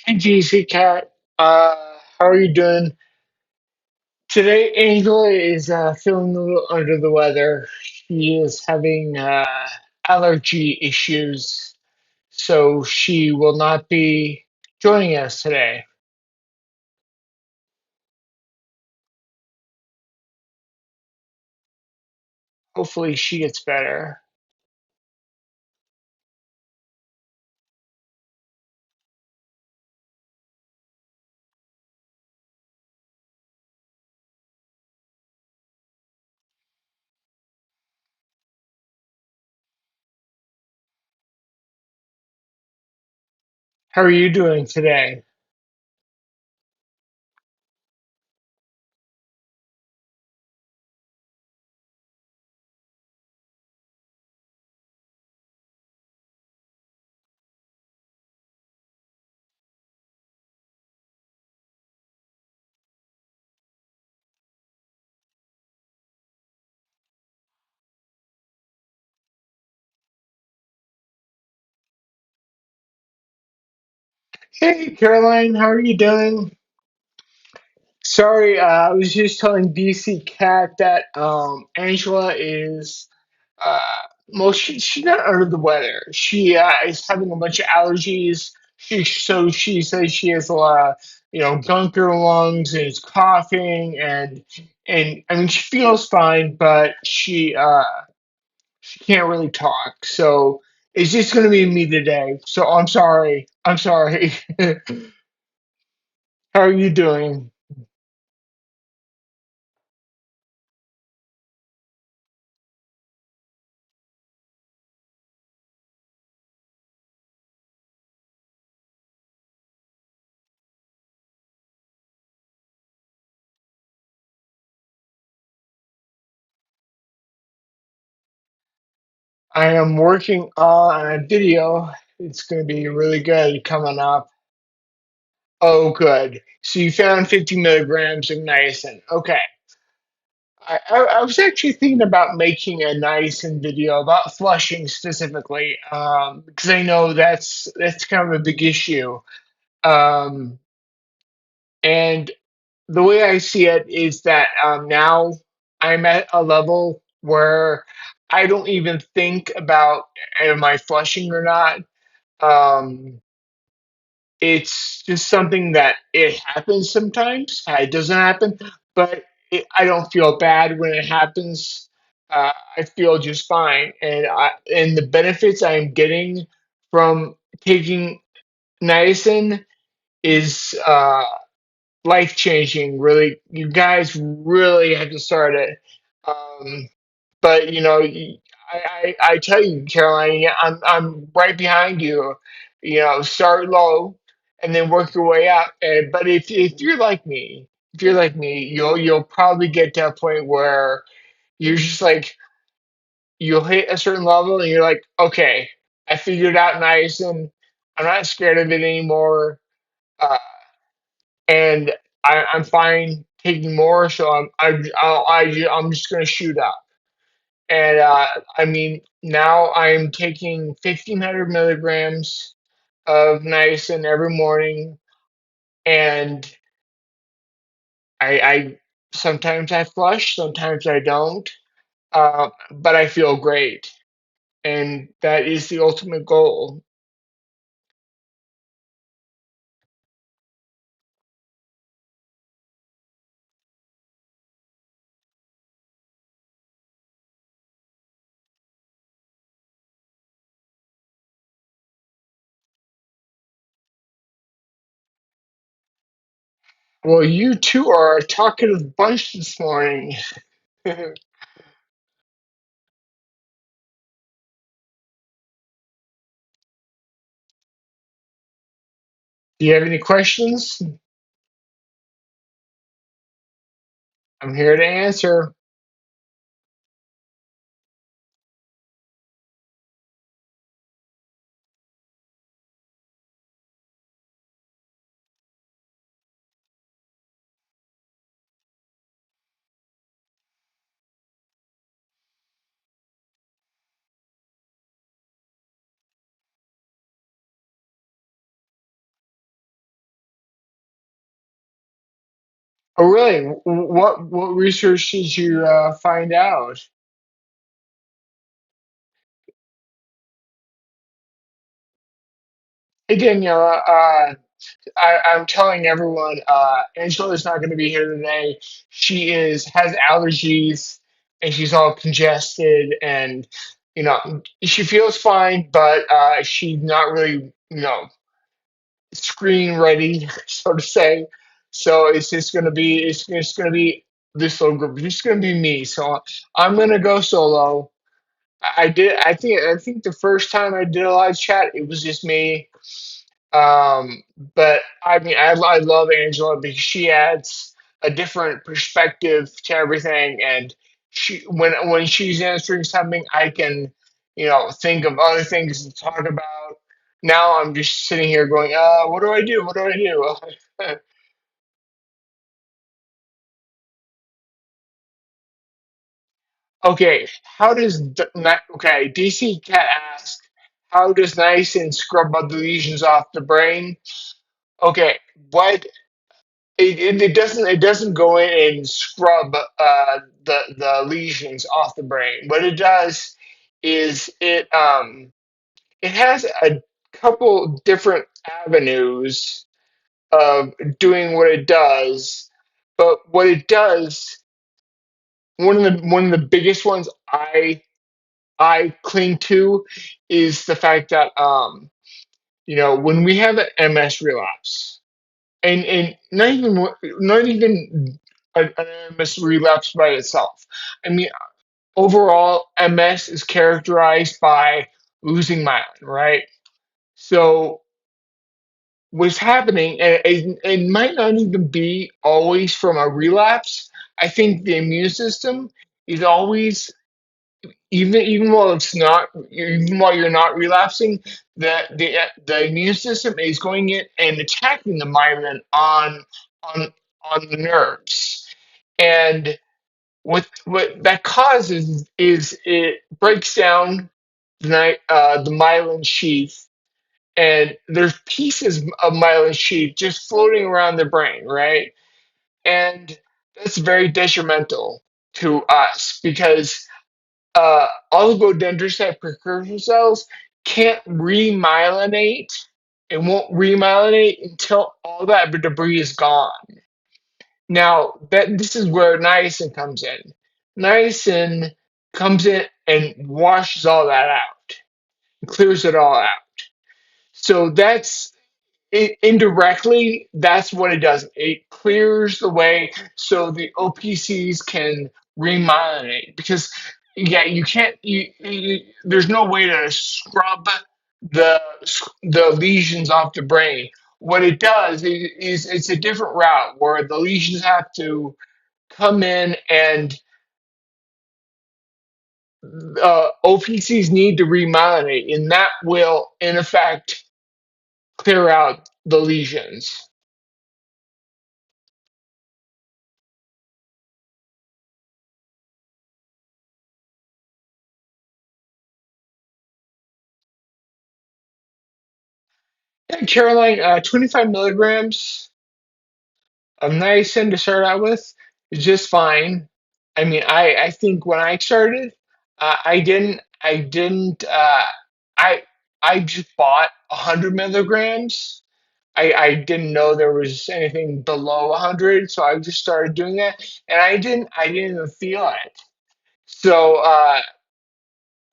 Hey, GC Cat. How are you doing? Today, Angela is feeling a little under the weather. She is having allergy issues, so she will not be joining us today. Hopefully, she gets better. How are you doing today? Hey, Caroline, how are you doing? Sorry, I was just telling DC Cat that Angela is uh, she's not under the weather. She is having a bunch of allergies. She says she has a lot of gunk in her lungs and is coughing and I mean she feels fine, but she can't really talk. So it's just gonna be me today. So I'm sorry. I'm sorry. How are you doing? I am working on a video. It's going to be really good coming up. Oh, good. So you found 50 milligrams of niacin. Okay. I was actually thinking about making a niacin video about flushing specifically, because I know that's kind of a big issue. Um, and the way I see it is that now I'm at a level where I don't even think about am I flushing or not. Um, it's just something that it happens sometimes. It doesn't happen, but I don't feel bad when it happens. I feel just fine, and the benefits I'm getting from taking niacin is life changing. Really, you guys really have to start it. Um, but I tell you, Caroline, yeah, I'm right behind you. Start low and then work your way up. But if you're like me, you'll probably get to a point where you're just like you'll hit a certain level and you're like, okay, I figured it out nice and I'm not scared of it anymore. Uh, and I'm fine taking more, so I'm just gonna shoot up. And I mean, now I'm taking 1,500 milligrams of niacin every morning, and I sometimes I flush, sometimes I don't, but I feel great, and that is the ultimate goal. Well, you two are a talkative bunch this morning. Do you have any questions? I'm here to answer. Oh, really? What research did you find out? Hey, Daniela. I'm telling everyone, Angela is not going to be here today. She is has allergies and she's all congested, and she feels fine, but she's not really screen ready, so to say. So it's just going to be this little group. It's just going to be me. So I'm going to go solo. I think the first time I did a live chat, it was just me. Um, but I mean, I love Angela because she adds a different perspective to everything, and when she's answering something, I can, think of other things to talk about. Now I'm just sitting here going, what do I do? What do I do? Okay, okay, DC Cat asked, how does niacin scrub out the lesions off the brain? Okay, what it doesn't go in and scrub the lesions off the brain. What it does is it has a couple different avenues of doing what it does, but what it does, one of the biggest ones I cling to is the fact that when we have an MS relapse, and not even an MS relapse by itself. I mean, overall, MS is characterized by losing myelin, right? So what's happening, and it might not even be always from a relapse. I think the immune system is always, even while it's not, even while you're not relapsing, the immune system is going in and attacking the myelin on on the nerves. And what that causes is it breaks down the myelin sheath, and there's pieces of myelin sheath just floating around the brain, right? And that's very detrimental to us because oligodendrocyte precursor cells can't remyelinate. It won't remyelinate until all that debris is gone. Now, this is where niacin comes in. Niacin comes in and washes all that out, clears it all out. So indirectly, that's what it does. It clears the way so the OPCs can remyelinate. Because yeah, you can't. There's no way to scrub the the lesions off the brain. What it does is it's a different route where the lesions have to come in, and OPCs need to remyelinate, and that will, in effect, clear out the lesions. Yeah, Caroline, 25 milligrams of niacin to start out with is just fine. I mean, I think when I started, I I just bought 100 milligrams. I didn't know there was anything below 100, so I just started doing that, and I didn't even feel it. So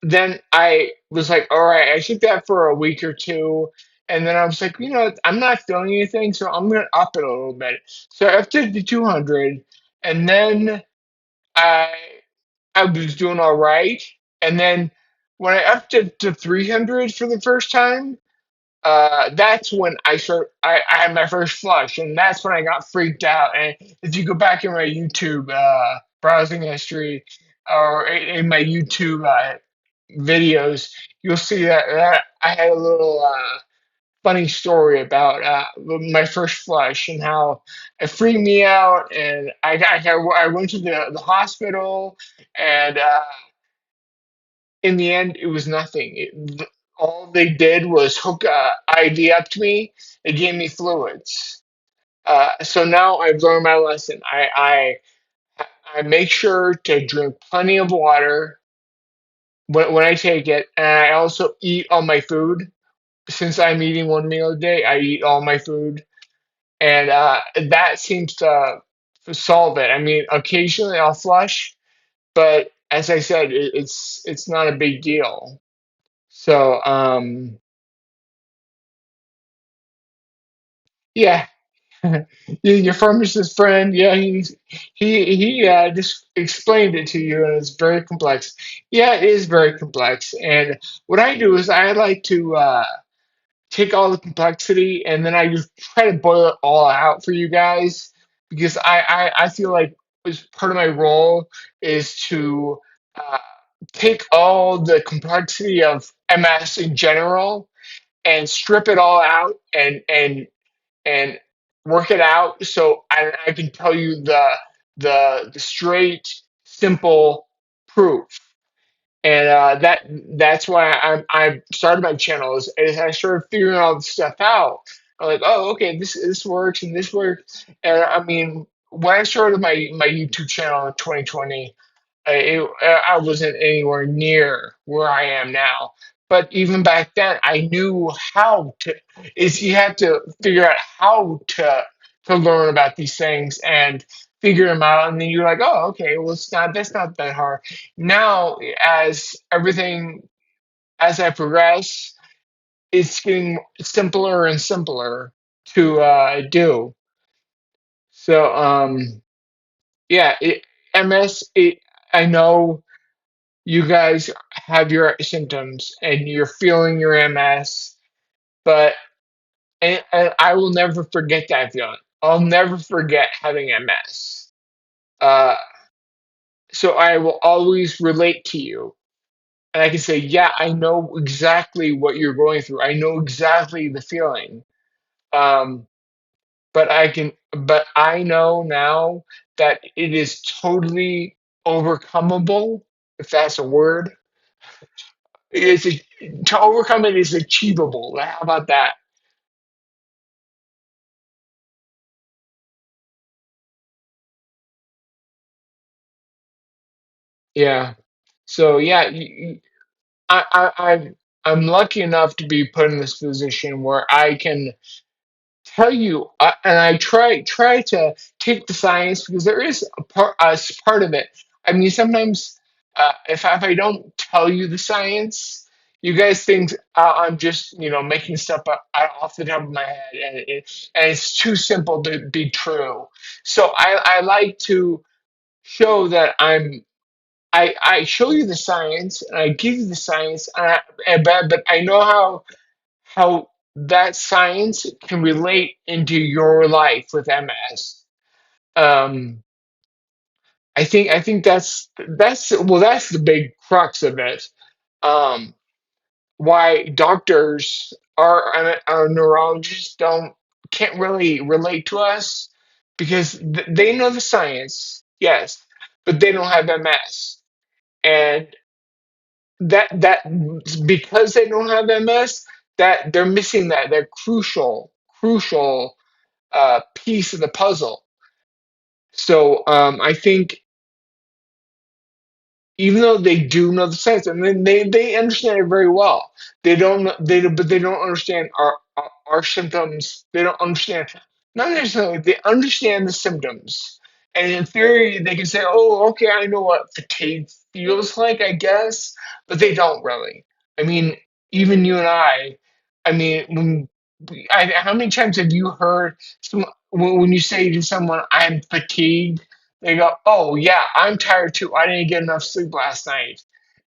then I was like, all right, I took that for a week or two. And then I was like, I'm not feeling anything, so I'm going to up it a little bit. So I upped it to 200. And then I, I was doing all right. And then when I upped it to 300 for the first time, that's when I had my first flush, and that's when I got freaked out. And if you go back in my YouTube browsing history, or in my YouTube videos, you'll see that I had a little funny story about my first flush and how it freaked me out. And I went to the hospital, and in the end, it was nothing. All they did was hook a IV up to me. They gave me fluids. So now I've learned my lesson. I make sure to drink plenty of water when I take it, and I also eat all my food. Since I'm eating one meal a day, I eat all my food, and that seems to solve it. I mean, occasionally I'll flush, but as I said, it's not a big deal. So yeah. Your pharmacist friend, yeah, he just explained it to you, and it's very complex. Yeah, it is very complex. And what I do is I like to take all the complexity, and then I just try to boil it all out for you guys, because I feel like as part of my role is to uh, take all the complexity of MS in general and strip it all out and work it out so I can tell you the straight, simple proof. And that's why I started my channel is I started figuring all this stuff out. I'm like, oh, okay, this works and this works. And I mean, when I started my YouTube channel in 2020, I wasn't anywhere near where I am now. But even back then, I knew how to. Is you had to figure out how to learn about these things and figure them out, and then you're like, oh, okay, well, it's not that's not that hard. Now, as I progress, it's getting simpler and simpler to do. So, yeah, MS. I know you guys have your symptoms and you're feeling your MS, but and I will never forget that feeling. I'll never forget having MS. Uh, so I will always relate to you, and I can say, yeah, I know exactly what you're going through. I know exactly the feeling. Um, but I know now that it is totally overcomable, if that's a word. It's to overcome it is achievable. How about that? Yeah. So yeah, I'm lucky enough to be put in this position where I can tell you, and I try to take the science because there is part of it. I mean, sometimes if I don't tell you the science, you guys think I'm just making stuff up off the top of my head, and it's too simple to be true. So I like to show that I show you the science and I give you the science, but I know how that science can relate into your life with MS. Um, I think that's the big crux of it. Um, why doctors our neurologists don't can't really relate to us because they know the science, yes, but they don't have MS, and that because they don't have MS, that they're missing that crucial piece of the puzzle. So I think even though they do know the science and then they understand it very well, but they don't understand our symptoms. They don't understand, not necessarily they understand the symptoms, and in theory they can say, oh, okay, I know what fatigue feels like, I guess, but they don't really. I mean, even you and I mean, how many times have you heard when you say to someone, I'm fatigued, they go, oh, yeah, I'm tired too. I didn't get enough sleep last night.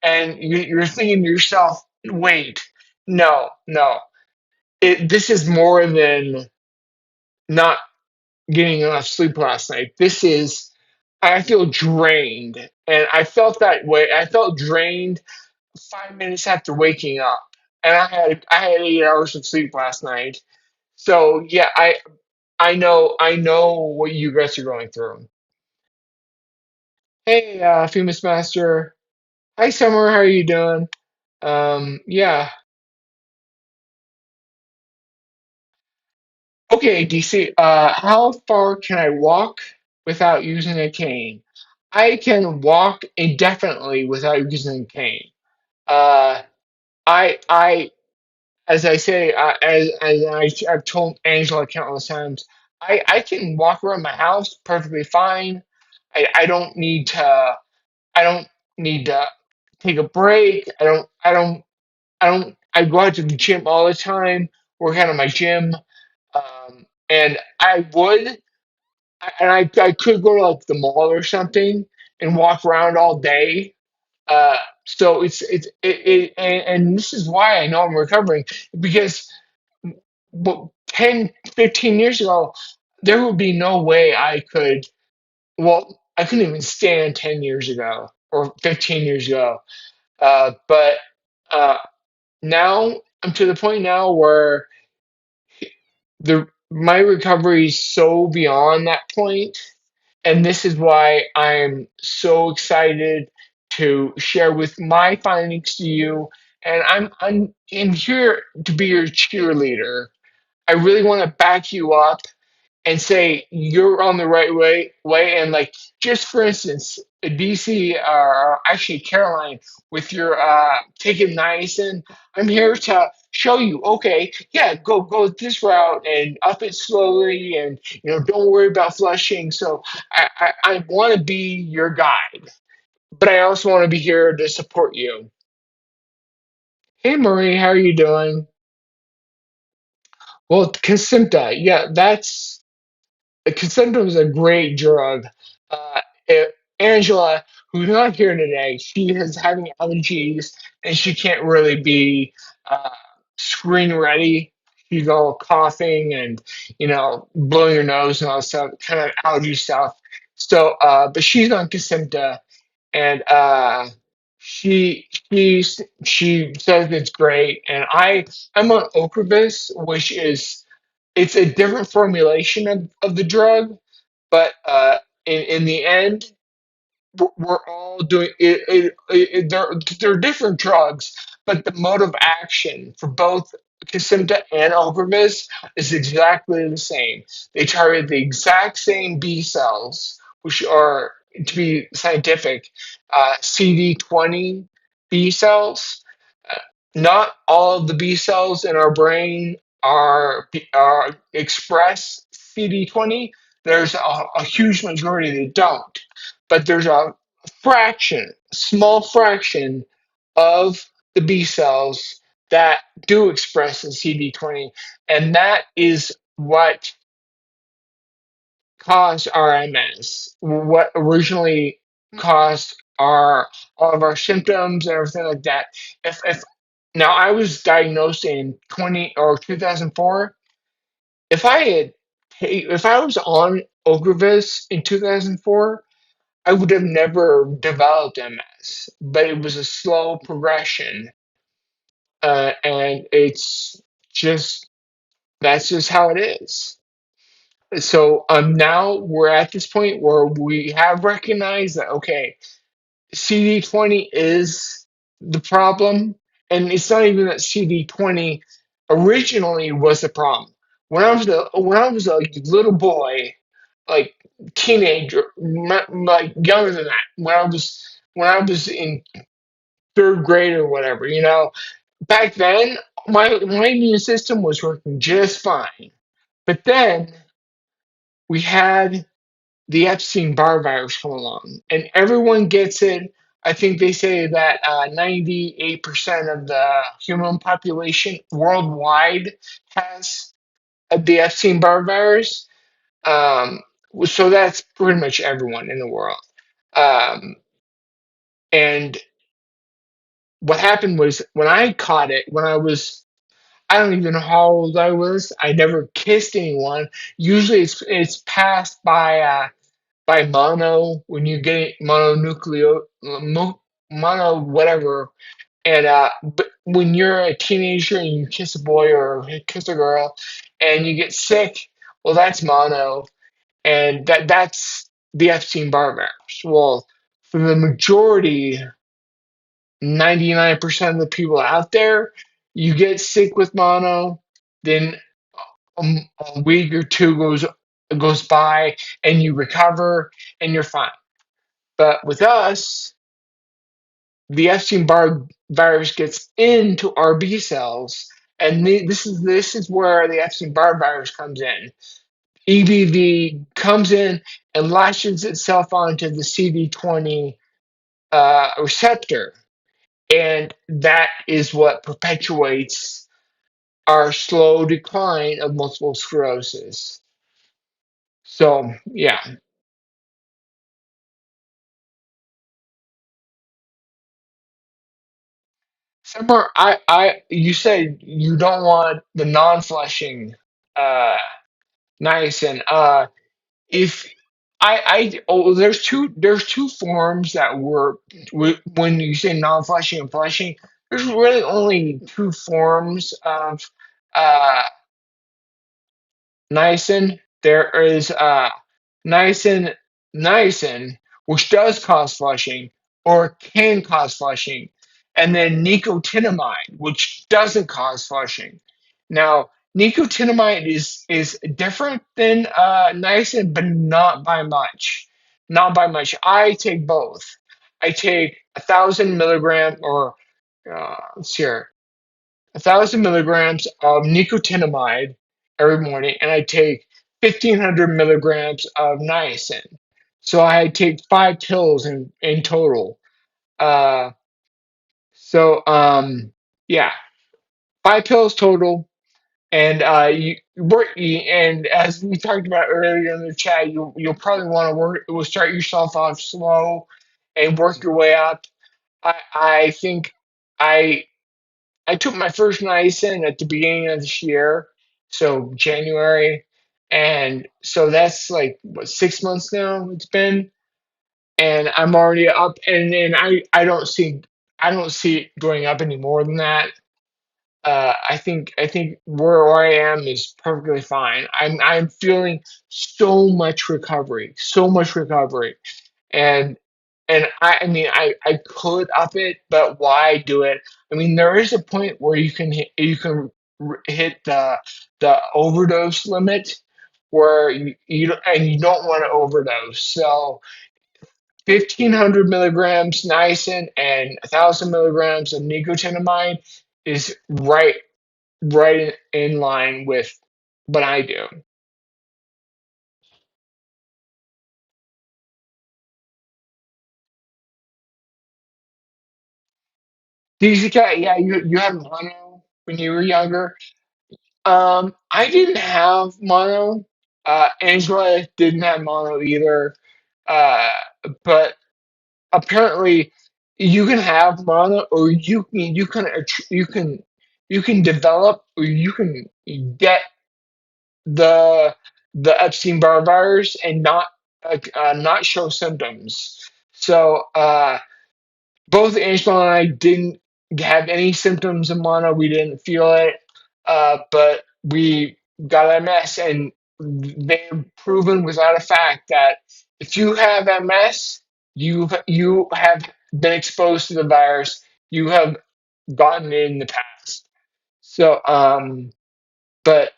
And you're thinking to yourself, wait, no, no. This is more than not getting enough sleep last night. I feel drained. And I felt that way. I felt drained 5 minutes after waking up. And I had 8 hours of sleep last night. So yeah, I know what you guys are going through. Hey, famous master. Hi, Summer. How are you doing? Yeah. Okay, DC, how far can I walk without using a cane? I can walk indefinitely without using a cane. Uh, I, as I say, I've told Angela countless times, I can walk around my house perfectly fine. I don't need to, I don't need to take a break. I go out to the gym all the time, work out in my gym. And I could go to like the mall or something and walk around all day. Uh, so and this is why I know I'm recovering because 10, 15 years ago, there would be no way I could, well, I couldn't even stand 10 years ago or 15 years ago. But uh, now I'm to the point now where my recovery is so beyond that point, and this is why I'm so excited to share with my findings to you. And I'm here to be your cheerleader. I really want to back you up and say you're on the right way. And like, just for instance, DC, or actually Caroline, with your take it nice, and I'm here to show you, okay, yeah, go this route and up it slowly, and don't worry about flushing. So I want to be your guide, but I also want to be here to support you. Hey Marie, how are you doing? Well, Kesimpta, yeah, that's Concentra was a great drug. Uh, Angela, who's not here today, she is having allergies and she can't really be uh, screen ready. She's all coughing and blowing her nose and all that stuff, kind of allergy stuff. So, but she's on Kesimpta, and she says it's great. And I'm on Ocrevus, which is it's a different formulation of the drug, but in the end, we're all doing they're different drugs, but the mode of action for both Kesimpta and Ocrevus is exactly the same. They target the exact same B cells, which are, to be scientific, CD20 B cells. Uh, Not all of the B cells in our brain are express CD20. There's a huge majority that don't, but there's a small fraction of the B cells that do express the CD20, and that is what caused RMS. What originally caused all of our symptoms and everything like that. If Now, I was diagnosed in 2004. If I was on Ocrevus in 2004, I would have never developed MS, but it was a slow progression, and just that's just how it is. So now we're at this point where we have recognized that, okay, CD20 is the problem, and it's not even that CD20 originally was the problem. When I was a little boy, like teenager, like younger than that, when I was in third grade or whatever, back then my immune system was working just fine. But then we had the Epstein-Barr virus come along, and everyone gets it. I think they say that 98% of the human population worldwide has the Epstein-Barr virus. Um, so that's pretty much everyone in the world. Um, and what happened was when I caught it, I don't even know how old I was. I never kissed anyone. Usually it's passed by mono when you get mono whatever. And but when you're a teenager and you kiss a boy or kiss a girl and you get sick, well, that's mono, and that's the Epstein-Barr virus. Well, for the majority, 99% of the people out there, you get sick with mono, then a week or two goes by and you recover and you're fine. But with us, the Epstein-Barr virus gets into our B cells, and this is where the Epstein-Barr virus comes in. EBV comes in and latches itself onto the CD20 receptor, and that is what perpetuates our slow decline of multiple sclerosis. So, yeah. Summer, you said you don't want the non-flushing uh, niacin. If there's two forms that work when you say non-flushing and flushing. There's really only two forms of uh, niacin. There is niacin, niacin, which does cause flushing or can cause flushing, and then nicotinamide, which doesn't cause flushing. Now, nicotinamide is different than niacin, but not by much. Not by much. I take both. I take 1,000 milligram or let's see here, 1,000 milligrams of nicotinamide every morning, and I take 1,500 milligrams of niacin. So I take 5 pills in total. Uh, so yeah, 5 pills total. And and as we talked about earlier in the chat, you'll probably want to will start yourself off slow and work your way up. I think I I took my first niacin at the beginning of this year, so January, and so that's like what 6 months now it's been, and I'm already up, and then I don't see it going up any more than that. I think where I am is perfectly fine. I'm feeling so much recovery, and I mean I could up it, but why do it? I mean there is a point where hit the overdose limit where you don't want to overdose. So 1,500 milligrams niacin and 1,000 milligrams of nicotinamide is right in line with what I do. DCK, yeah, you had mono when you were younger. I didn't have mono. Angela didn't have mono either. Uh, but apparently, you can have mono, or you can develop, or you can get the Epstein-Barr virus and not show symptoms. So both Angela and I didn't have any symptoms of mono. We didn't feel it, but we got MS, and they've proven without a fact that if you have MS, you have been exposed to the virus. You have gotten it in the past. So, but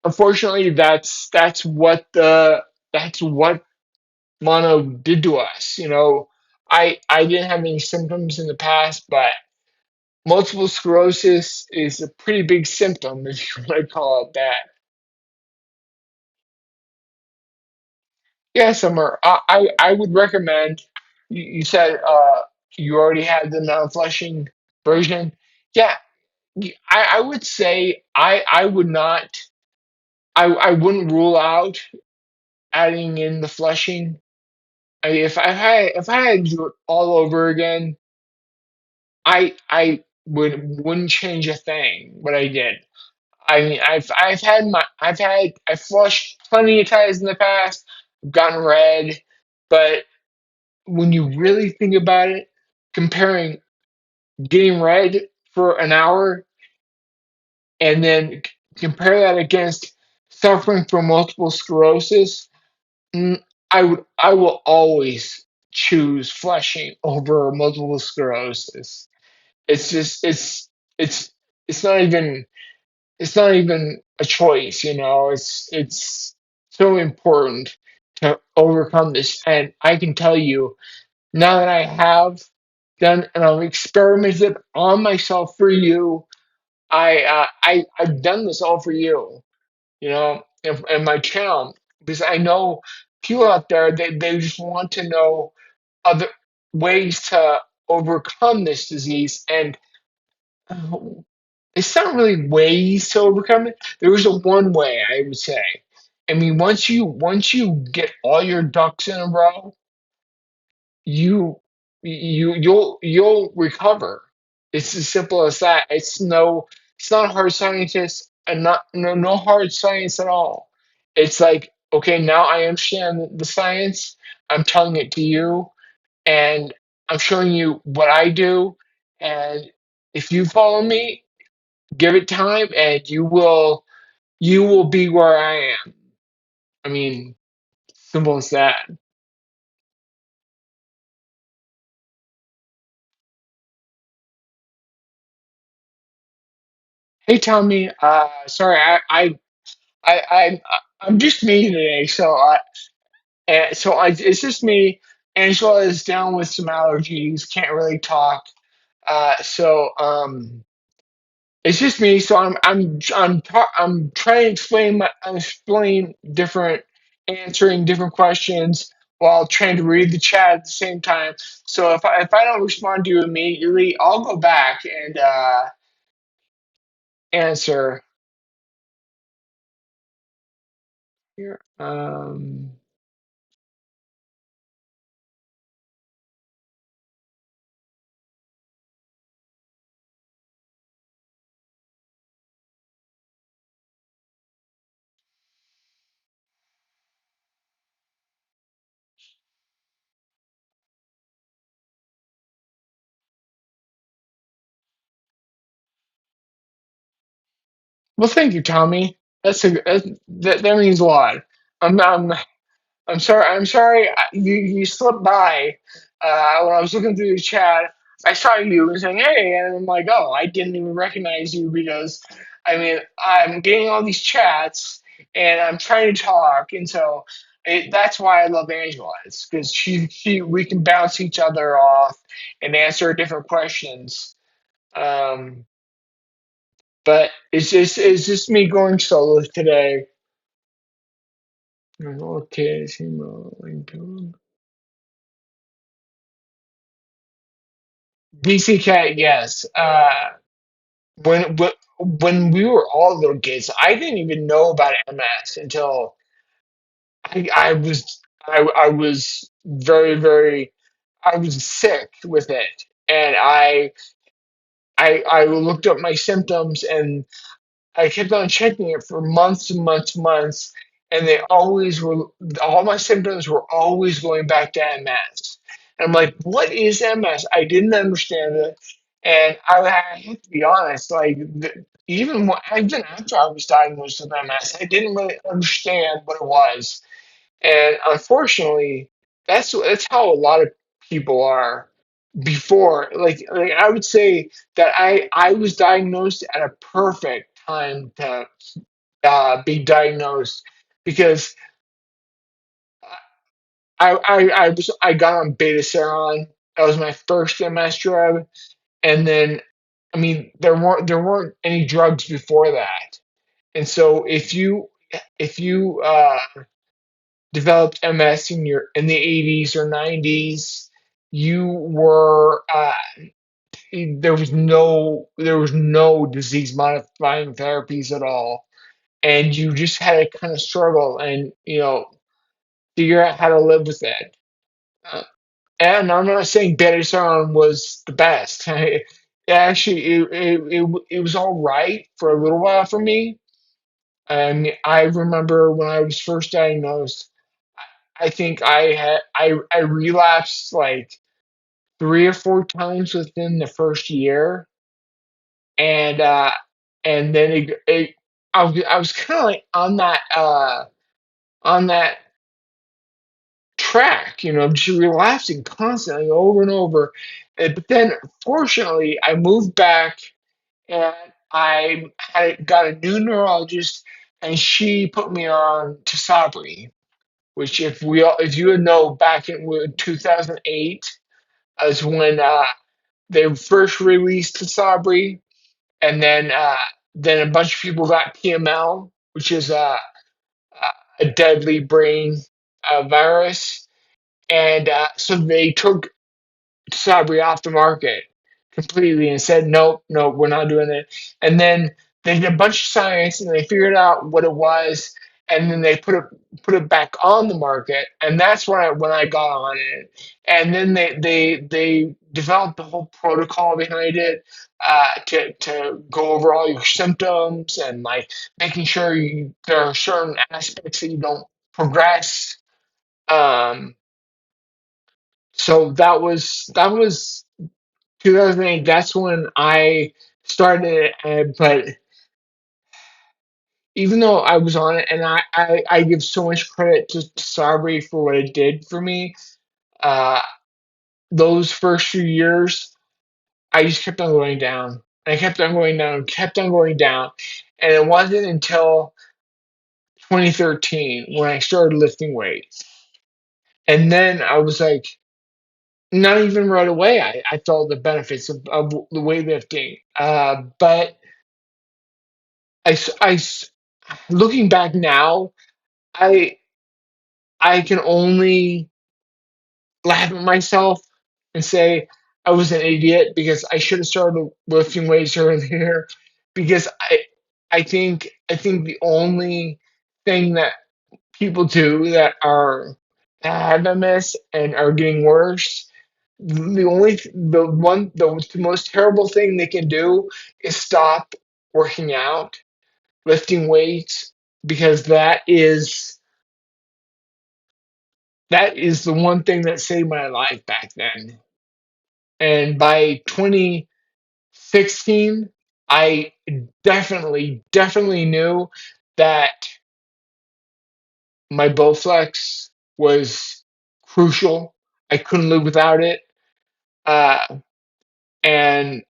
unfortunately, that's what mono did to us. I didn't have any symptoms in the past, but multiple sclerosis is a pretty big symptom, if you want to call it that. Yeah, Summer, I would recommend. You said you already had the non-flushing version. Yeah, I would say I would not. I wouldn't rule out adding in the flushing. If I had to do it all over again, I wouldn't change a thing what I did. I mean, I've flushed plenty of times in the past, gotten red, but when you really think about it, comparing getting red for an hour and then compare that against suffering from multiple sclerosis, mm, I will always choose flushing over multiple sclerosis. It's just it's not even it's not even a choice, you know. It's so important to overcome this. And I can tell you now that I have done and I've experimented on myself for you, I've done this all for you, you know, and my channel, because I know people out there, they just want to know other ways to overcome this disease. And uh, it's not really ways to overcome it. There is a one way, I would say. I mean, once you get all your ducks in a row, you you'll recover. It's as simple as that. It's not hard scientist and not no hard science at all. It's like, okay, now I understand the science. I'm telling it to you, and I'm showing you what I do. And if you follow me, give it time, and you will be where I am. I mean, simple as that. Hey, Tommy. Sorry, I I'm just me today, it's just me. Angela is down with some allergies, can't really talk. It's just me. So I'm trying to explain different, answering different questions while trying to read the chat at the same time. So if I don't respond to you immediately, I'll go back and answer here. Well, thank you, Tommy. That means a lot. I'm I'm I'm sorry. I'm sorry. You slipped by when I was looking through the chat. I saw you and saying, "Hey," and I'm like, "Oh, I didn't even recognize you because, I mean, I'm getting all these chats and I'm trying to talk, and so that's why I love Angela. It's because she we can bounce each other off and answer different questions. Um, but it's just me going solo today. Okay, BC Cat, yes. When we were all little kids, I didn't even know about MS until I was I was very I was sick with it, and I looked up my symptoms, and I kept on checking it for months and months and months, and they always were, all my symptoms were always going back to MS. And I'm like, what is MS? I didn't understand it. And I have to be honest, like, even after I was diagnosed with MS, I didn't really understand what it was. And unfortunately, that's how a lot of people are before. Like I would say that I was diagnosed at a perfect time to be diagnosed because I got on beta seron. That was my first MS drug, and then I mean there weren't any drugs before that. And so if you developed MS in the 80s or 90s, you were there was no disease modifying therapies at all, and you just had to kind of struggle and figure out how to live with it. Uh, and I'm not saying Betty was the best. Actually, it was all right for a little while for me. And I remember when I was first diagnosed, I think I relapsed like 3 or 4 times within the first year, and then I was kind of like on that track, just relapsing constantly over and over. But then, fortunately, I moved back, and got a new neurologist, and she put me on to Sabri, which if you would know, back in 2008 is when they first released Sabri, and then a bunch of people got PML, which is a deadly brain virus, and so they took Sabri off the market completely and said, nope, no, we're not doing it. And then they did a bunch of science and they figured out what it was, and then they put it back on the market, and that's when I got on it. And then they developed the whole protocol behind it, to go over all your symptoms and like making sure there are certain aspects that you don't progress. Um, so that was 2008. That's when I started, but even though I was on it, and I give so much credit to Sabri for what it did for me, uh, those first few years, I just kept on going down. I kept on going down, kept on going down. And it wasn't until 2013 when I started lifting weights. And then I was like, not even right away, I felt the benefits of the weightlifting. But I, s- I s- looking back now, I I can only laugh at myself and say I was an idiot because I should have started lifting weights earlier. Because I think the only thing that people do that are have MS and are getting worse, the most terrible thing they can do is stop working out, lifting weights, because that is the one thing that saved my life back then. And by 2016, I definitely knew that my Bowflex was crucial. I couldn't live without it. Uh, and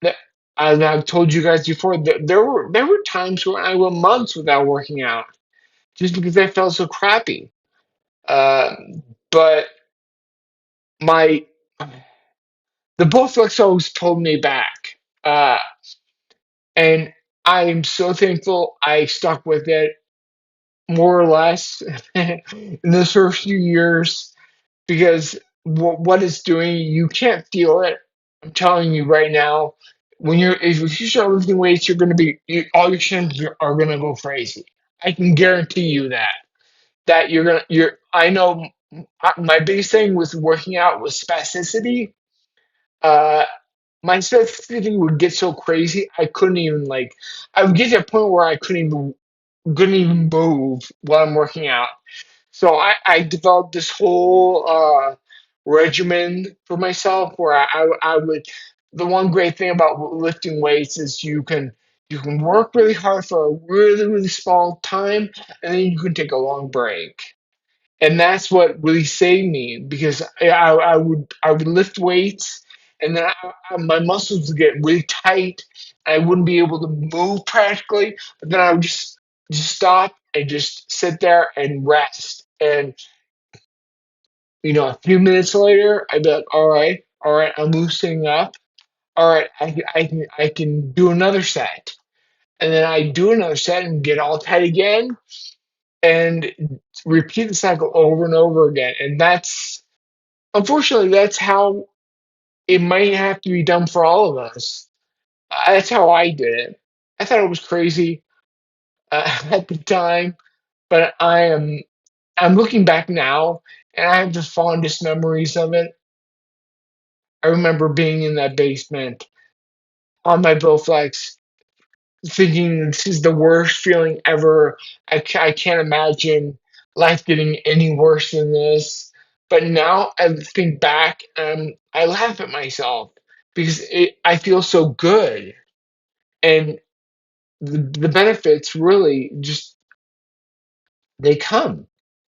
th- as I've told you guys before, there were times when I went months without working out just because I felt so crappy. Uh, but my the Bowflex always pulled me back. And I'm so thankful I stuck with it more or less in the first few years, because what it's doing, you can't feel it. I'm telling you right now, if you start lifting weights, all your shins are gonna go crazy. I can guarantee you that I know my biggest thing with working out was spasticity. Uh, my sensitivity would get so crazy I couldn't even like I would get to a point where I couldn't even move while I'm working out. So I developed this whole regimen for myself where I would. The one great thing about lifting weights is you can work really hard for a really small time, and then you can take a long break. And that's what really saved me, because I would lift weights, and then my muscles would get really tight. I wouldn't be able to move practically, but then I would just stop and just sit there and rest. And a few minutes later, I'd be like, all right, I'm loosening up. All right, I can do another set, and then I do another set and get all tight again, and repeat the cycle over and over again. And unfortunately, that's how it might have to be done for all of us. That's how I did it. I thought it was crazy at the time, but I'm looking back now, and I have the fondest memories of it. I remember being in that basement on my Bowflex, thinking this is the worst feeling ever. I can't imagine life getting any worse than this. But now I think back, I laugh at myself because I feel so good. And the benefits really just, they come.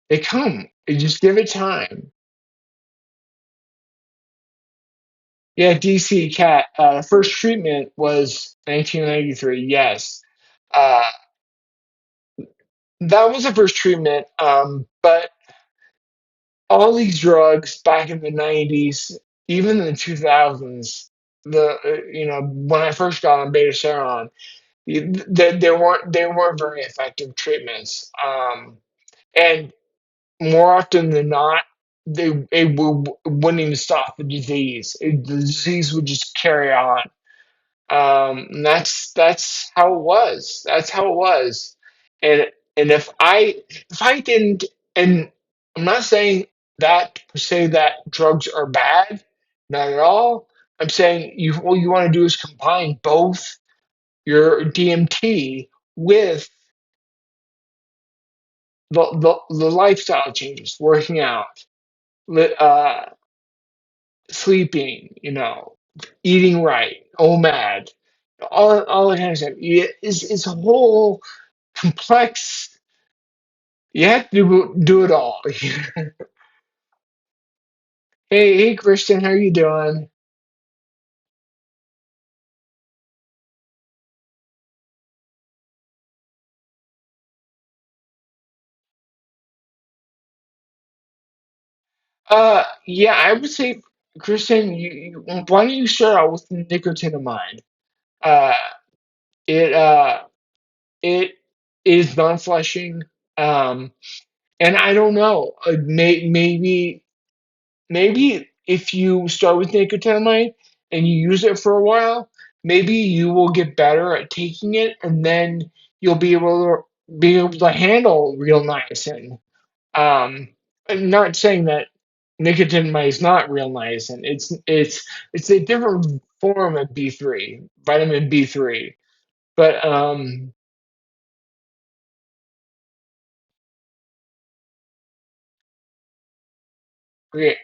They come. You just give it time. Yeah, DC cat. First treatment was 1993. Yes, uh, that was the first treatment. But all these drugs back in the 90s, even in the 2000s, when I first got on beta seron, they weren't very effective treatments. And more often than not, wouldn't even stop the disease. The disease would just carry on. And that's how it was. That's how it was. And and if I didn't, and I'm not saying that to say that drugs are bad, not at all. I'm saying all you want to do is combine both your DMT with the lifestyle changes, working out, li- uh, sleeping, eating right, OMAD, all that kind of stuff. It's a whole complex. You have to do it all. Hey, Christian, how you doing? Yeah, I would say, Christian, why don't you start out with nicotinamide? Uh, it uh, it is non-flushing. Um, and I don't know, maybe if you start with nicotinamide and you use it for a while, maybe you will get better at taking it, and then you'll be able to handle real niacin. Um, I'm not saying that nicotinamide is not real niacin. It's a different form of B3, vitamin B3. But okay,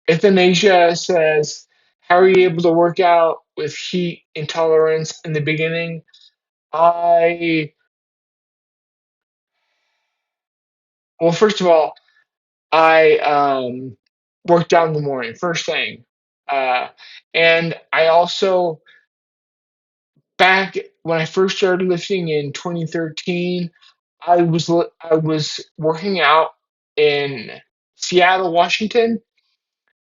Euthanasia says, how are you able to work out with heat intolerance in the beginning? I Well, first of all, I worked out in the morning, first thing. Uh, and I also, back when I first started lifting in 2013, I was working out in Seattle, Washington,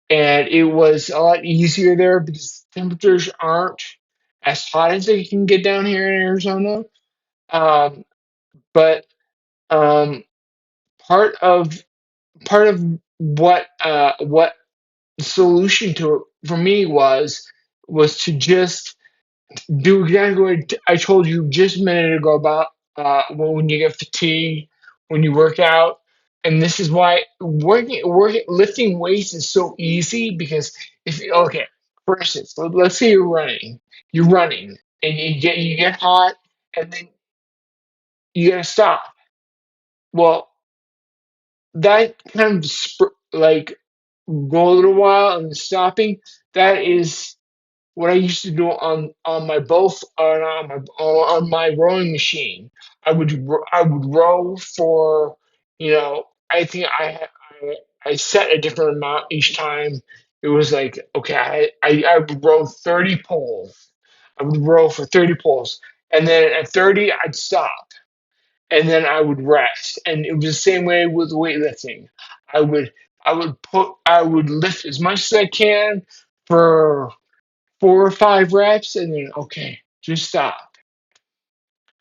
and it was a lot easier there because temperatures aren't as hot as they can get down here in Arizona. Um, but um, part of part of what the solution to it for me was to just do exactly what I told you just a minute ago about when you get fatigued, when you work out. And this is why lifting weights is so easy because okay, for instance, let's say you're running, and you get hot, and then you gotta stop. Well, that kind of like go a little while and stopping. That is what I used to do on my both on my rowing machine. I would row for, I think I set a different amount each time. It was like, okay, I would row 30 poles. I would row for 30 poles, and then at 30 I'd stop, and then I would rest. And it was the same way with weightlifting. I would I would lift as much as I can for 4 or 5 reps, and then okay, just stop.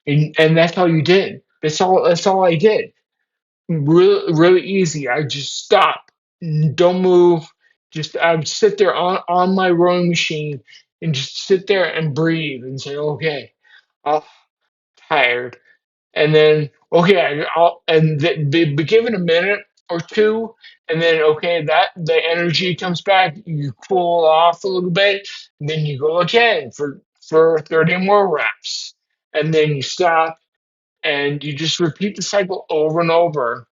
And that's all you did. That's all I did. Really really easy. I just stop. Don't move. Just I would sit there on my rowing machine and just sit there and breathe and say, okay, I'm tired. And then okay, be given a minute or two, and then okay, that the energy comes back. You cool off a little bit, and then you go again for 30 more reps, and then you stop, and you just repeat the cycle over and over.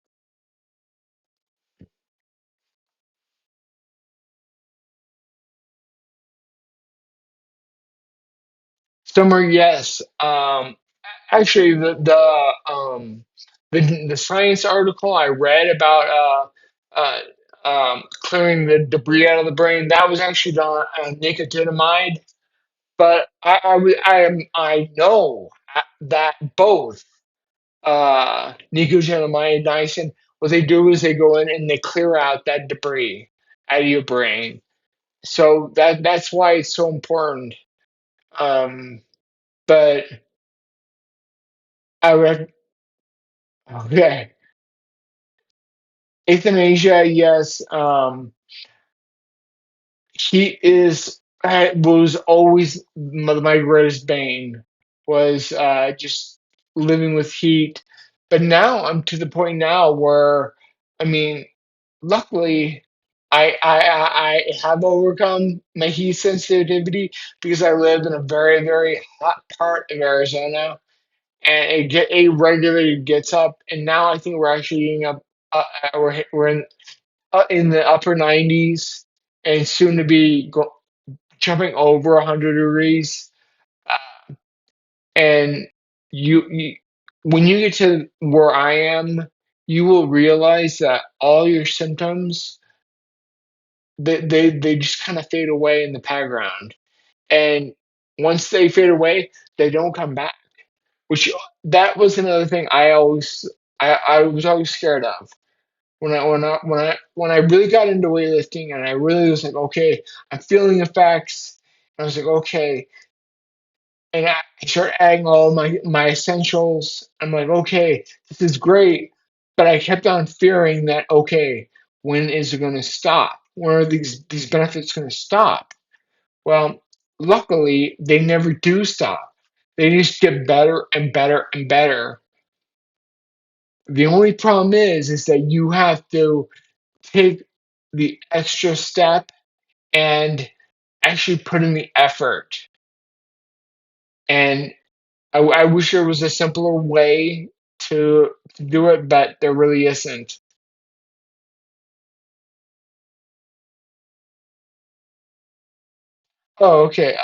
Summer, yes. Actually, the science article I read about clearing the debris out of the brain. That was actually done nicotinamide, but I know that both nicotinamide and niacin, what they do is they go in and they clear out that debris out of your brain. So that's why it's so important. Um, but I rec- okay, euthanasia, yes. He is was always my greatest bane was just living with heat. But now I'm to the point now where, I mean, luckily I have overcome my heat sensitivity because I live in a very very hot part of Arizona, and it regularly gets up, and now I think we're actually getting up. We're in the upper 90s, and soon to be jumping over 100 degrees. And you, when you get to where I am, you will realize that all your symptoms, they just kind of fade away in the background. And once they fade away, they don't come back. Which that was another thing I was always scared of. When I really got into weightlifting and I really was like, okay, I'm feeling effects. I was like, okay, and I start adding all my essentials. I'm like, okay, this is great, but I kept on fearing that, okay, when is it going to stop? When are these benefits going to stop? Well, luckily, they never do stop. They just get better and better and better. The only problem is that you have to take the extra step and actually put in the effort. And I wish there was a simpler way to do it, but there really isn't. Oh, okay.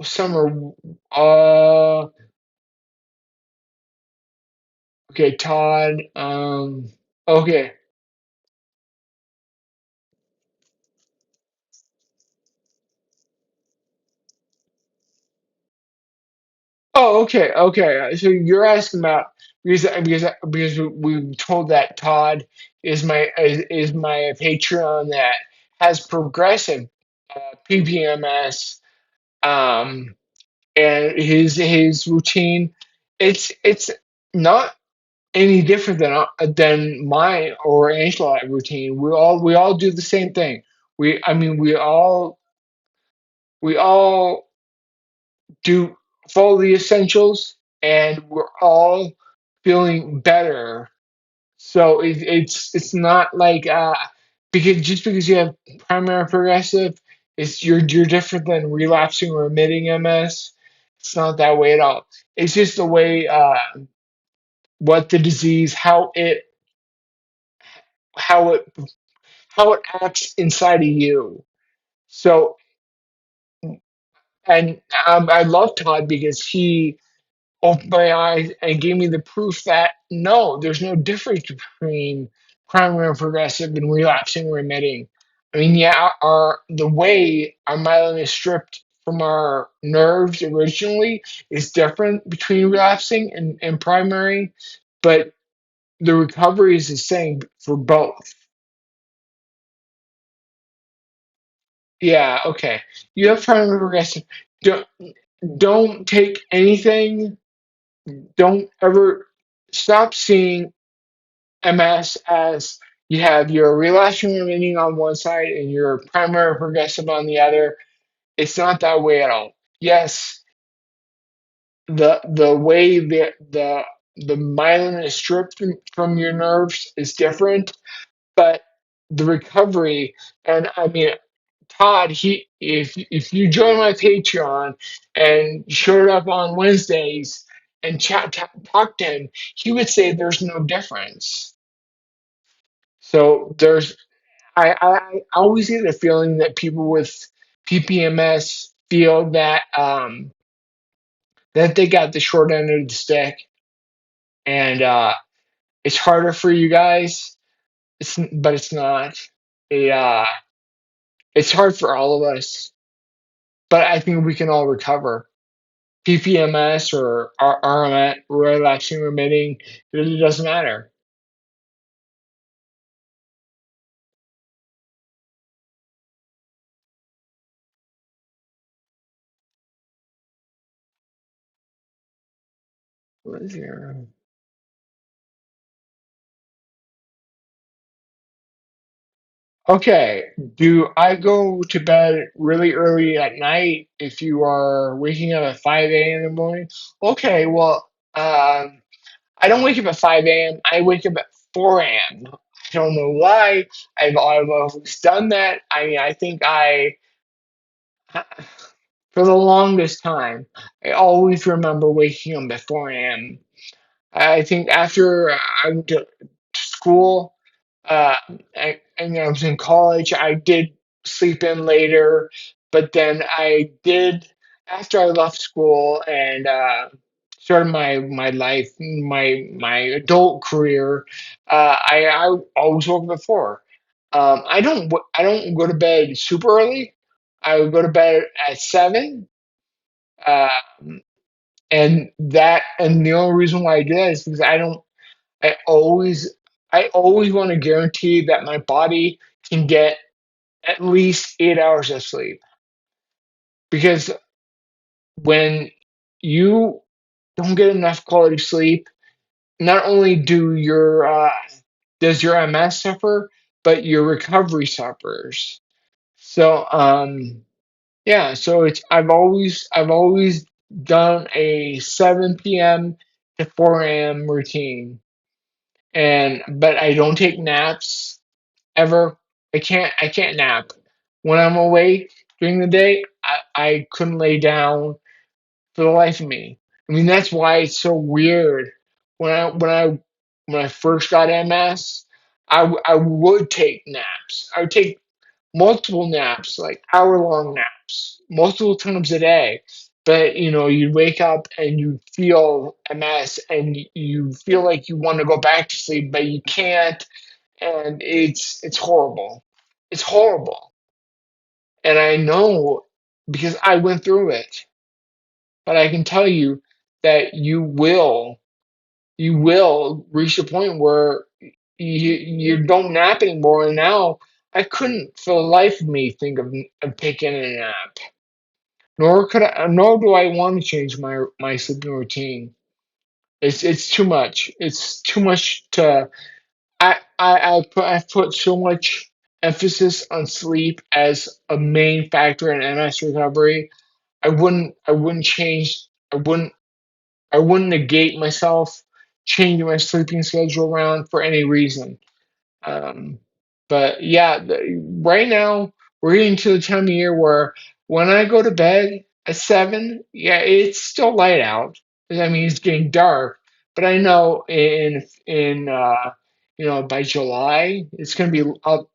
Summer. Uh, okay, Todd. Okay. Oh, okay, okay. So you're asking about because we were told that Todd is my Patreon that has progressive PPMS, um, and his routine. It's not any different than mine or Angela routine. We all do the same thing. I mean, we all do follow the essentials, and we're all feeling better. So it's not like because just because you have primary progressive, you're different than relapsing or remitting MS. It's not that way at all. It's just the way what the disease, how it how it acts inside of you. So, and I love Todd because he opened my eyes and gave me the proof that no, there's no difference between primary and progressive and relapsing or remitting. I mean, yeah, our the way our myelin is stripped from our nerves originally is different between relapsing and primary, but the recovery is the same for both. Yeah, okay. You have primary progressive. Don't don't take anything. Don't ever stop seeing MS as you have your relapsing remitting on one side and your primary progressive on the other. It's not that way at all. Yes, the way the myelin is stripped from your nerves is different, but the recovery, and I mean, Todd, he if you join my Patreon and showed up on Wednesdays and talk to him, he would say there's no difference. So I always get the feeling that people with PPMS feel that they got the short end of the stick, and it's harder for you guys. But it's not. it, it's hard for all of us, but I think we can all recover. PPMS or RMS, relapsing remitting, it really doesn't matter. What is here? Okay, do I go to bed really early at night if you are waking up at 5 a.m. in the morning? Okay, well, I don't wake up at 5 a.m. I wake up at 4 a.m. I don't know why. I've always done that. I think for the longest time, I always remember waking up at 4 a.m. I think after I went to school, uh, and I was in college, I did sleep in later, but then I did after I left school and started my life, my adult career. I always woke up at 4. I don't go to bed super early. I would go to bed at 7. Uh, and the only reason why I do that is because I always I always want to guarantee that my body can get at least 8 hours of sleep. Because when you don't get enough quality sleep, not only does your MS suffer, but your recovery suffers. So yeah, so it's I've always done a 7 p.m. to 4 a.m. routine. And but I don't take naps ever. I can't nap. When I'm awake during the day, I couldn't lay down for the life of me. I mean that's why it's so weird. When I first got MS, I would take naps. I would take multiple naps, like hour-long naps, multiple times a day. But you'd wake up and you feel a mess, and you feel like you want to go back to sleep, but you can't, and it's horrible. It's horrible, and I know because I went through it. But I can tell you that you will reach a point where you don't nap anymore. And now I couldn't for the life of me think of taking a nap. Nor do I want to change my sleeping routine. It's too much. It's too much to I've put so much emphasis on sleep as a main factor in MS recovery. I wouldn't change I wouldn't negate myself changing my sleeping schedule around for any reason. Um, but yeah, right now we're getting to the time of year where when I go to bed at 7, yeah, it's still light out. I mean, it's getting dark, but I know in by July it's gonna be up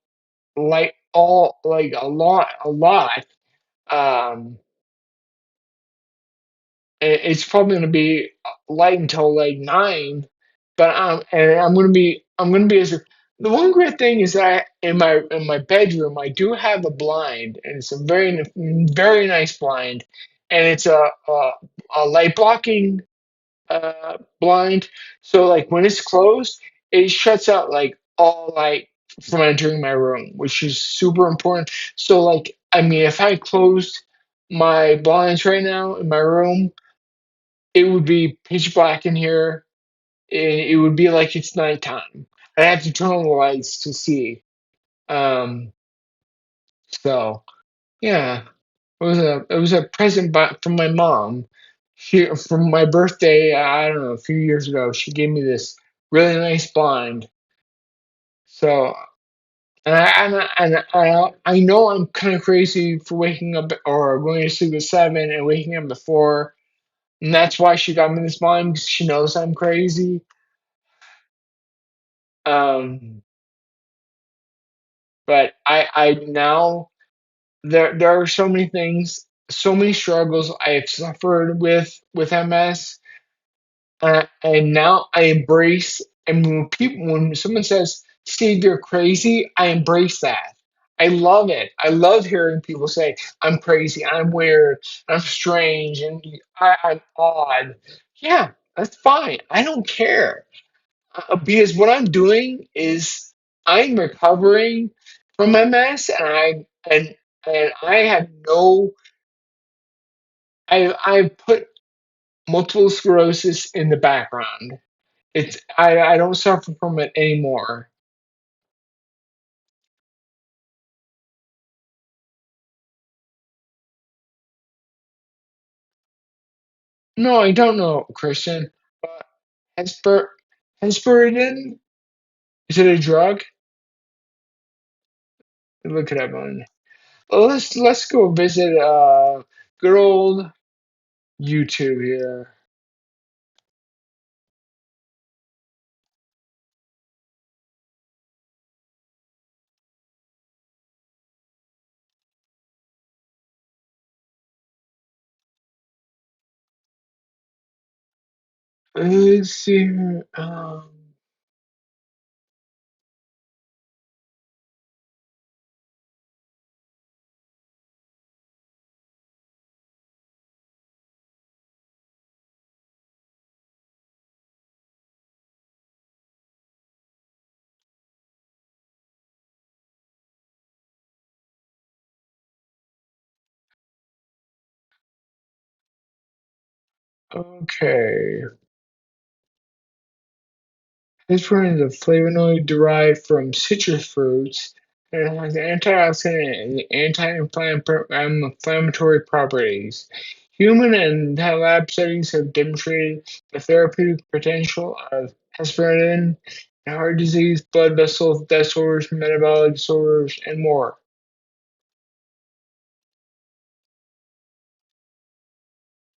light all like a lot. Um, it's probably going to be light until like 9, but I'm going to be as the one great thing is that in my bedroom I do have a blind, and it's a very nice blind, and it's a light blocking blind. So like when it's closed, it shuts out like all light from entering my room, which is super important. So like I mean, if I closed my blinds right now in my room, it would be pitch black in here. It would be like it's nighttime. I have to turn on the lights to see. Um, so yeah, it was a present from my mom. She from my birthday. I don't know, a few years ago. She gave me this really nice blind. So I know I'm kind of crazy for waking up or going to sleep at 7 and waking up at 4, and that's why she got me this blind because she knows I'm crazy. Um, but I now there are so many things, so many struggles I have suffered with MS, and now I embrace. And when someone says, "Steve, you're crazy," I embrace that. I love it. I love hearing people say, I'm crazy, I'm weird, I'm strange, and I'm odd. Yeah, that's fine. I don't care. Because what I'm doing is I'm recovering from MS, and I have no. I put multiple sclerosis in the background. I don't suffer from it anymore. No, I don't know, Christian. But Hesper Hesperidin, is it a drug? Look it up on. Well, let's go visit good old YouTube here. Let's see here. Okay. Hesperin is a flavonoid derived from citrus fruits and it has antioxidant and anti-inflammatory properties. Human and lab studies have demonstrated the therapeutic potential of hesperin in heart disease, blood vessel disorders, metabolic disorders, and more.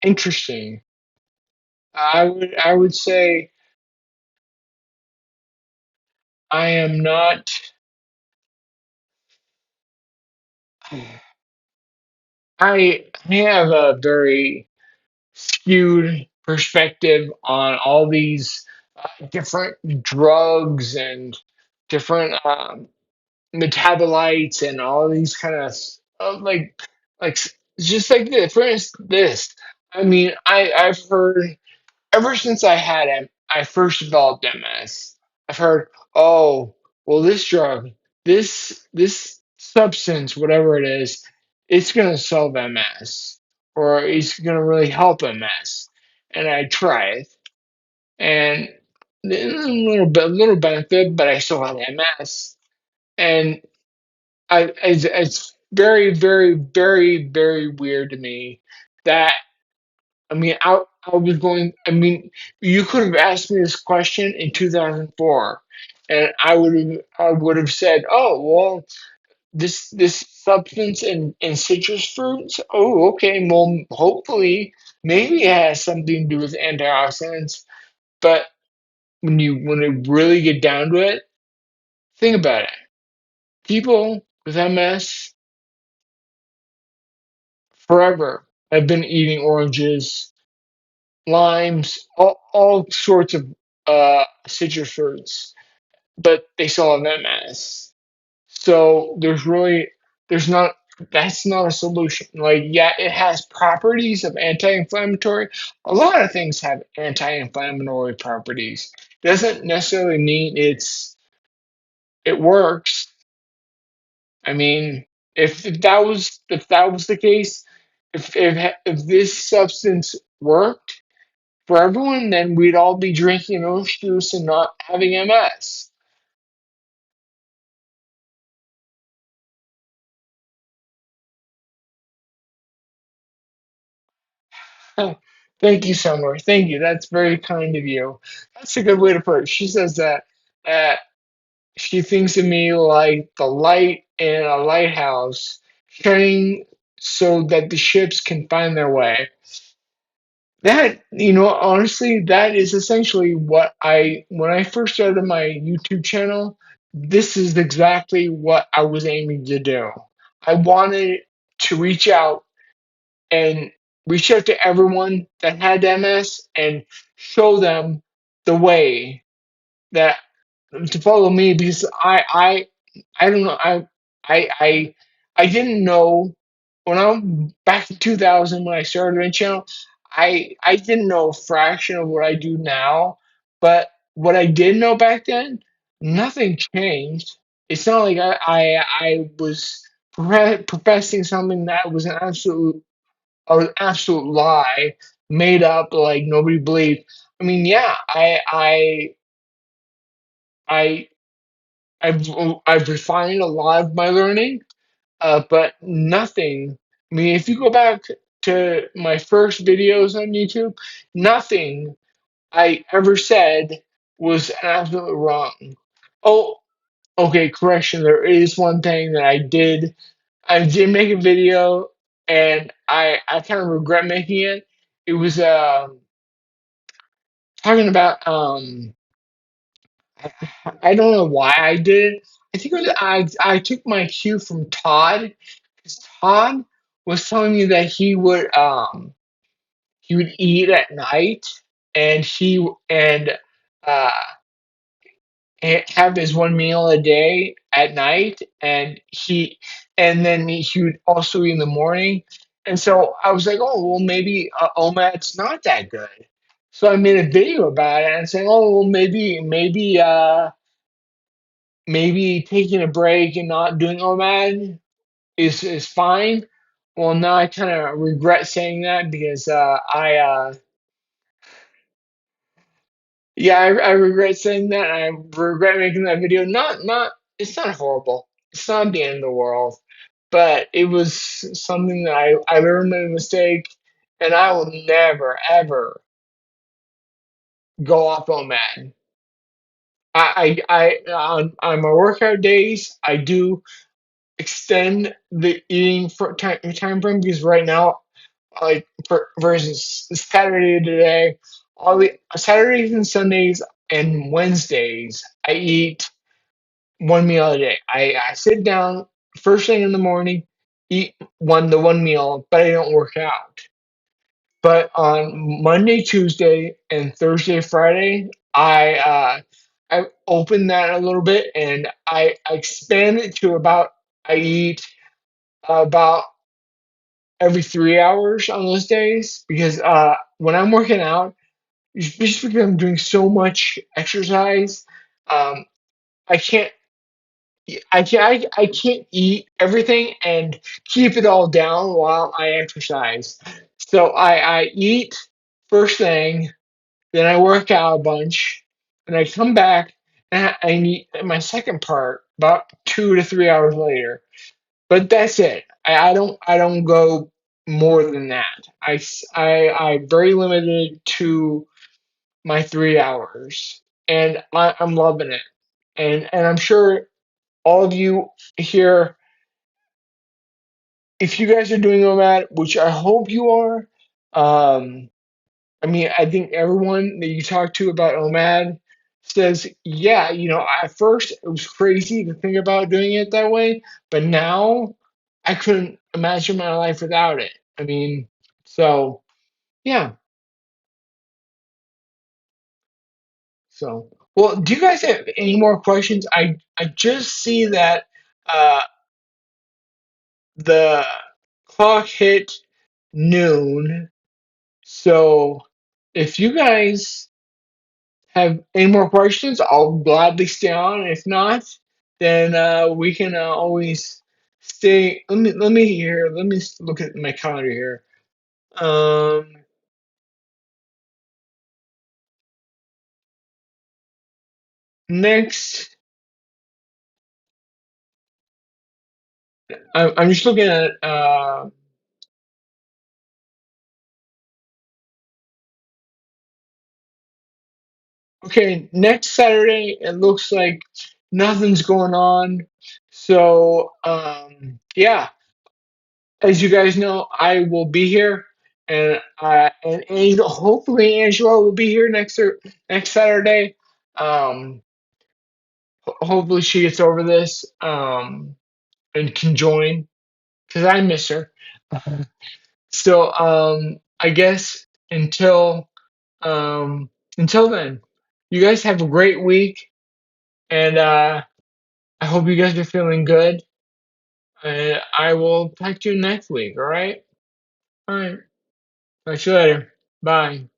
Interesting. I would say I am not. I have a very skewed perspective on all these different drugs and different metabolites and all these kind of like just like this. For instance, this. I mean, I've heard ever since I first developed MS. I've heard, oh, well, this drug, this substance, whatever it is, it's gonna solve MS, or it's gonna really help MS. And I try it, and a little benefit, but I still have MS, and it's very, very, very, very weird to me that I mean, I was going. I mean, you could have asked me this question in 2004, and I would have said, "Oh, well, this substance in citrus fruits. Oh, okay. Well, hopefully, maybe it has something to do with antioxidants." But when you really get down to it, think about it. People with MS forever have been eating oranges, limes, all sorts of citrus fruits, but they still have MS. So there's not that's not a solution. Like, yeah, it has properties of anti-inflammatory. A lot of things have anti-inflammatory properties. Doesn't necessarily mean it works. I mean, if that was the case, if this substance worked for everyone, then we'd all be drinking orange juice and not having MS. Thank you, Summer. Thank you. That's very kind of you. That's a good way to put it. She says that uh, she thinks of me like the light in a lighthouse, shining so that the ships can find their way. Honestly, that is essentially what when I first started my YouTube channel, this is exactly what I was aiming to do. I wanted to and reach out to everyone that had MS and show them the way that to follow me because I don't know I didn't know when I'm back in 2000 when I started my channel. I didn't know a fraction of what I do now, but what I did know back then, nothing changed. It's not like I was professing something that was an absolute lie, made up, like nobody believed. I mean, yeah, I I've I've refined a lot of my learning, but nothing. I mean, if you go back to my first videos on YouTube, nothing I ever said was absolutely wrong. Oh, okay, correction. There is one thing that I did. I did make a video, and I kind of regret making it. It was talking about I, I don't know why I did it. I think it was I took my cue from Todd, because Todd was telling me that he would eat at night, and uh have his one meal a day at night, and then he would also eat in the morning. And so I was like, oh well, maybe OMAD's not that good. So I made a video about it and saying, oh well, maybe taking a break and not doing OMAD is fine. Well, now I kind of regret saying that because I yeah, I regret saying that. I regret making that video. Not it's not horrible. It's not the end of the world, but it was something that I learned my mistake, and I will never ever go off OMAD. On my workout days, I do extend the eating for time frame, because right now, like for instance, Saturday today, all the Saturdays and Sundays and Wednesdays, I eat one meal a day. I sit down first thing in the morning, eat one meal, but I don't work out. But on Monday, Tuesday, and Thursday, Friday, I open that a little bit, and I expand it to I eat about every 3 hours on those days, because when I'm working out, just because I'm doing so much exercise, um, I can't I can't eat everything and keep it all down while I exercise. So I eat first thing, then I work out a bunch, and I come back and I eat my second part about 2 to 3 hours later. But that's it. I don't go more than that. I'm very limited to my 3 hours, and I'm loving it. And I'm sure all of you here, if you guys are doing that, which I hope you are, I mean, I think everyone that you talk to about OMAD says, yeah, at first it was crazy to think about doing it that way, but now I couldn't imagine my life without it. I mean, so yeah. So, well, do you guys have any more questions? I just see that uh, the clock hit noon. So, if you guys have any more questions, I'll gladly stay on. If not, then we can always stay. Let me here. Let me look at my calendar here. Um, Next, I'm just looking at. Okay, next Saturday it looks like nothing's going on. So yeah, as you guys know, I will be here, and Angel, hopefully Angela will be here next Saturday. Um, Hopefully she gets over this and can join, because I miss her. So I guess until then, you guys have a great week, and I hope you guys are feeling good. And I will talk to you next week. All right. All right. Talk to you later. Bye.